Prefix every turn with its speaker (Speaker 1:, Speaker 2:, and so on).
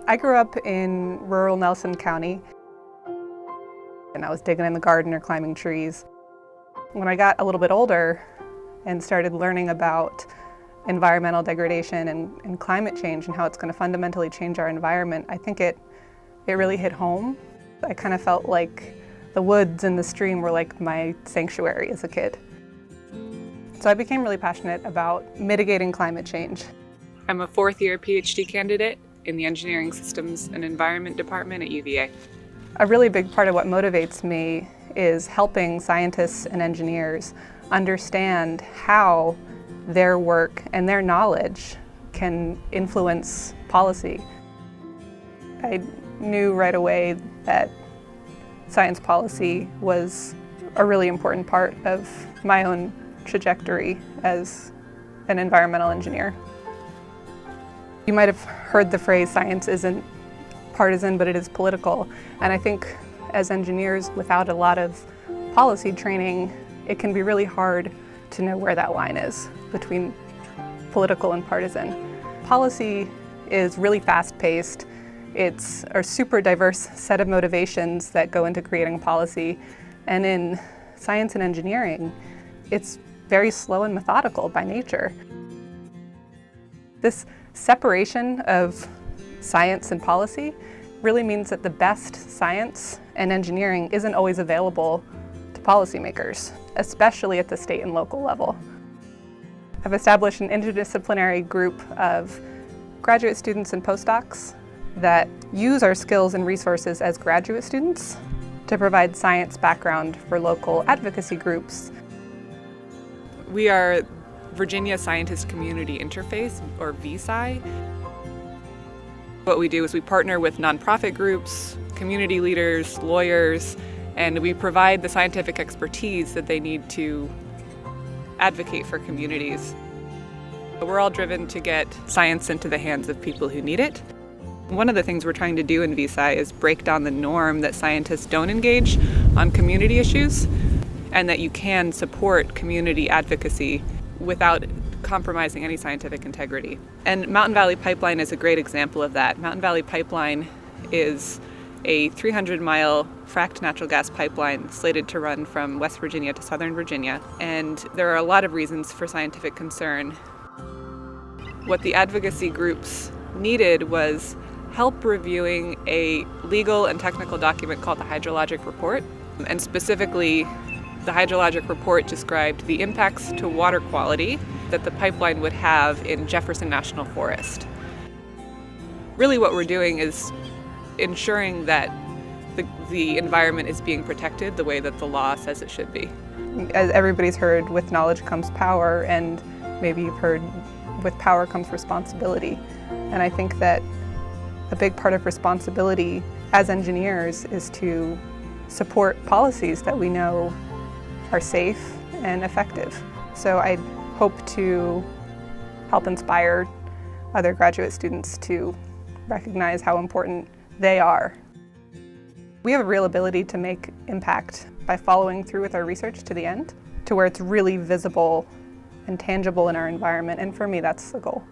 Speaker 1: I grew up in rural Nelson County, and I was digging in the garden or climbing trees. When I got a little bit older and started learning about environmental degradation and climate change and how it's going to fundamentally change our environment, I think it really hit home. I kind of felt like the woods and the stream were like my sanctuary as a kid. So I became really passionate about mitigating climate change.
Speaker 2: I'm a fourth-year PhD candidate in the Engineering Systems and Environment Department at UVA.
Speaker 1: A really big part of what motivates me is helping scientists and engineers understand how their work and their knowledge can influence policy. I knew right away that science policy was a really important part of my own trajectory as an environmental engineer. You might have heard the phrase, science isn't partisan, but it is political. And I think as engineers, without a lot of policy training, it can be really hard to know where that line is between political and partisan. Policy is really fast-paced. It's a super diverse set of motivations that go into creating policy. And in science and engineering, it's very slow and methodical by nature. This separation of science and policy really means that the best science and engineering isn't always available to policymakers, especially at the state and local level. I've established an interdisciplinary group of graduate students and postdocs that use our skills and resources as graduate students to provide science background for local advocacy groups.
Speaker 2: We are Virginia Scientist Community Interface, or VSI. What we do is we partner with nonprofit groups, community leaders, lawyers, and we provide the scientific expertise that they need to advocate for communities. We're all driven to get science into the hands of people who need it. One of the things we're trying to do in VSI is break down the norm that scientists don't engage on community issues, and that you can support community advocacy without compromising any scientific integrity. And Mountain Valley Pipeline is a great example of that. Mountain Valley Pipeline is a 300-mile fracked natural gas pipeline slated to run from West Virginia to Southern Virginia. And there are a lot of reasons for scientific concern. What the advocacy groups needed was help reviewing a legal and technical document called the hydrologic report. And specifically, the hydrologic report described the impacts to water quality that the pipeline would have in Jefferson National Forest. Really what we're doing is ensuring that the environment is being protected the way that the law says it should be.
Speaker 1: As everybody's heard, with knowledge comes power, and maybe you've heard with power comes responsibility. And I think that a big part of responsibility as engineers is to support policies that we know are safe and effective. So I hope to help inspire other graduate students to recognize how important they are. We have a real ability to make impact by following through with our research to the end, to where it's really visible and tangible in our environment, and for me, that's the goal.